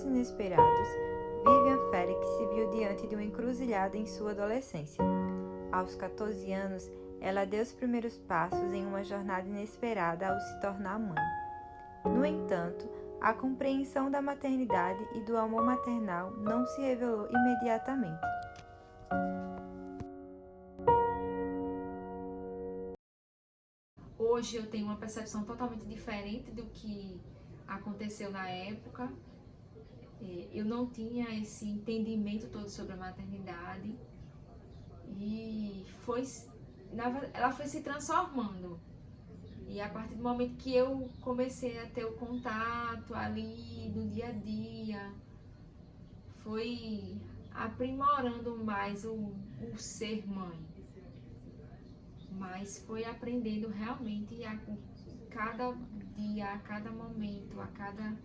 momentos inesperados, Vivian Felix se viu diante de uma encruzilhada em sua adolescência. Aos 14 anos, ela deu os primeiros passos em uma jornada inesperada ao se tornar mãe. No entanto, a compreensão da maternidade e do amor maternal não se revelou imediatamente. Hoje eu tenho uma percepção totalmente diferente do que aconteceu na época. Eu não tinha esse entendimento todo sobre a maternidade e ela foi se transformando. E a partir do momento que eu comecei a ter o contato ali no dia a dia, foi aprimorando mais o ser mãe. Mas foi aprendendo realmente a cada dia, a cada momento, a cada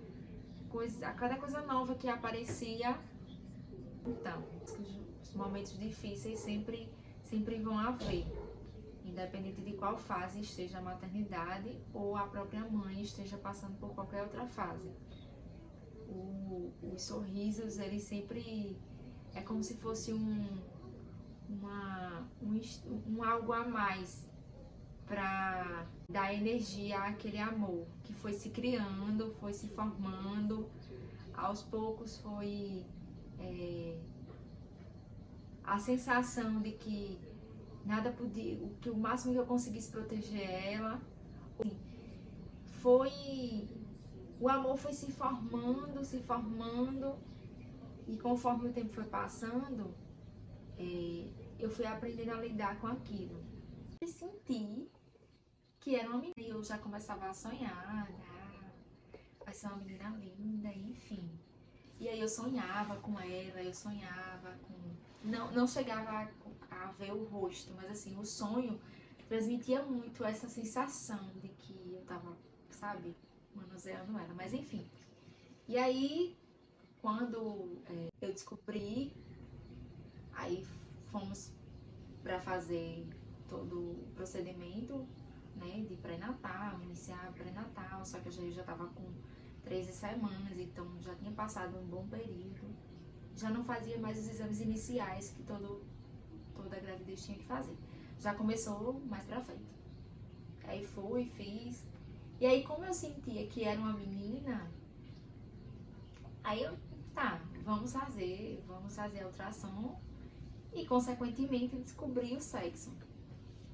coisa nova que aparecia. Então, os momentos difíceis sempre vão haver, independente de qual fase esteja a maternidade ou a própria mãe esteja passando por qualquer outra fase. Os sorrisos, eles sempre é como se fosse um algo a mais para dar energia àquele amor que foi se criando, foi se formando, aos poucos foi a sensação de que nada podia, que o máximo que eu conseguisse proteger ela, o amor foi se formando e conforme o tempo foi passando, eu fui aprendendo a lidar com aquilo. E senti que era uma menina e eu já começava a sonhar, vai ser uma menina linda, enfim. E aí eu sonhava com ela, não chegava a ver o rosto, mas assim, o sonho transmitia muito essa sensação de que eu tava, sabe, manuseando ela, mas enfim. E aí, quando eu descobri, aí fomos para fazer todo o procedimento, né, de pré-natal, iniciar pré-natal, só que eu já tava com 13 semanas, então já tinha passado um bom período. Já não fazia mais os exames iniciais que toda gravidez tinha que fazer. Já começou mais pra frente. Aí fiz. E aí, como eu sentia que era uma menina, aí vamos fazer a ultrassom e, consequentemente, descobri o sexo.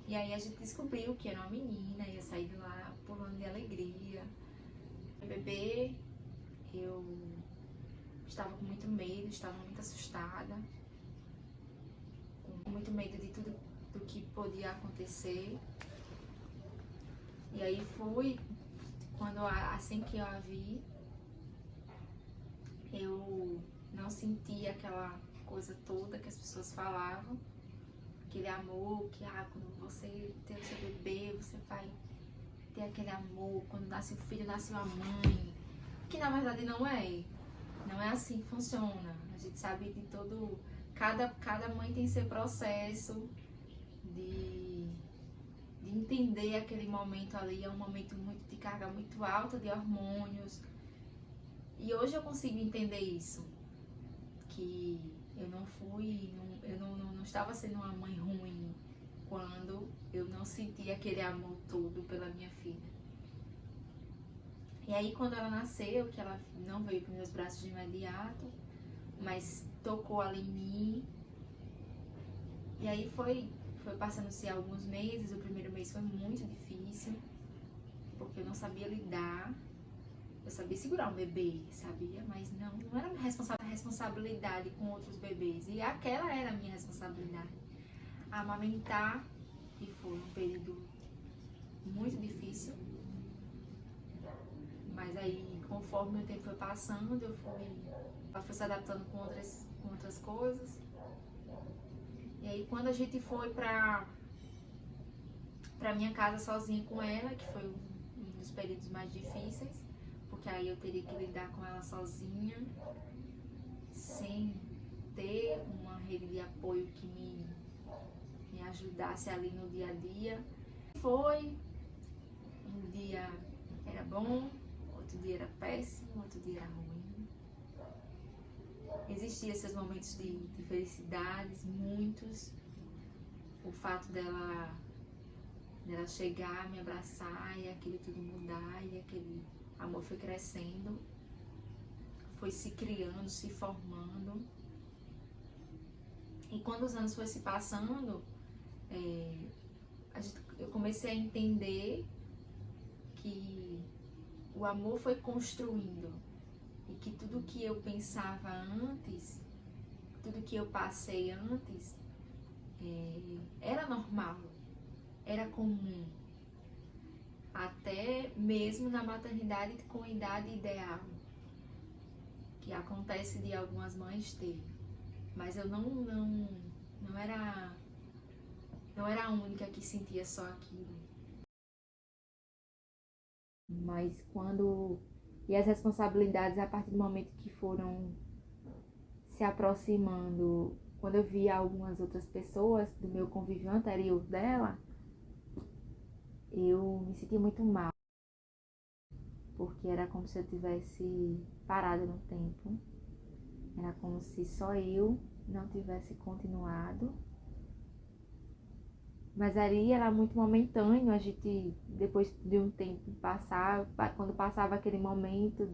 E aí a gente descobriu que era uma menina, ia sair de lá pulando de alegria. O bebê, eu estava com muito medo, estava muito assustada, com muito medo de tudo do que podia acontecer. E aí assim que eu a vi, eu não senti aquela coisa toda que as pessoas falavam, aquele amor que quando você tem o seu bebê, você vai ter aquele amor, quando nasce o filho, nasce uma mãe, que na verdade não é assim que funciona. A gente sabe de cada mãe tem seu processo de entender aquele momento ali, é um momento de carga muito alta de hormônios. E hoje eu consigo entender isso, que eu não estava sendo uma mãe ruim quando eu não senti aquele amor todo pela minha filha. E aí, quando ela nasceu, que ela não veio para meus braços de imediato, mas tocou ali em mim. E aí foi passando-se alguns meses. O primeiro mês foi muito difícil, porque eu não sabia lidar. Eu sabia segurar um bebê, sabia? Mas não era minha responsabilidade com outros bebês. E aquela era a minha responsabilidade. Amamentar, e foi um período muito difícil. Mas aí, conforme o tempo foi passando, ela foi se adaptando com outras coisas. E aí, quando a gente foi pra minha casa sozinha com ela, que foi um dos períodos mais difíceis, porque aí eu teria que lidar com ela sozinha, sem ter uma rede de apoio que me ajudasse ali no dia a dia. Um dia era bom, outro dia era péssimo, outro dia era ruim. Existiam esses momentos de felicidades, muitos. O fato dela chegar, me abraçar e aquilo tudo mudar, e aquele amor foi crescendo, foi se criando, se formando. E quando os anos foram se passando, eu comecei a entender que o amor foi construindo e que tudo que eu pensava antes, tudo que eu passei antes, era normal, era comum, até mesmo na maternidade com a idade ideal, que acontece de algumas mães ter. Mas eu não era a única que sentia só aquilo. Mas quando... E as responsabilidades, a partir do momento que foram se aproximando, quando eu via algumas outras pessoas do meu convívio anterior dela, eu me sentia muito mal, porque era como se eu tivesse parado no tempo, era como se só eu não tivesse continuado. Mas ali era muito momentâneo, a gente, depois de um tempo passar, quando passava aquele momento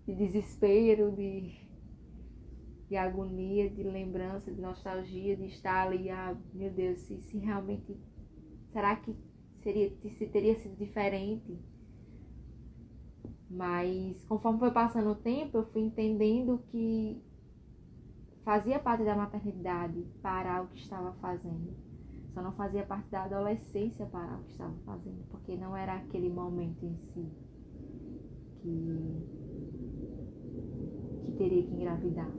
de desespero, de agonia, de lembrança, de nostalgia, de estar ali, meu Deus, se realmente, será que se teria sido diferente? Mas conforme foi passando o tempo, eu fui entendendo que fazia parte da maternidade parar o que estava fazendo. Só não fazia parte da adolescência parar o que estava fazendo, porque não era aquele momento em si que teria que engravidar.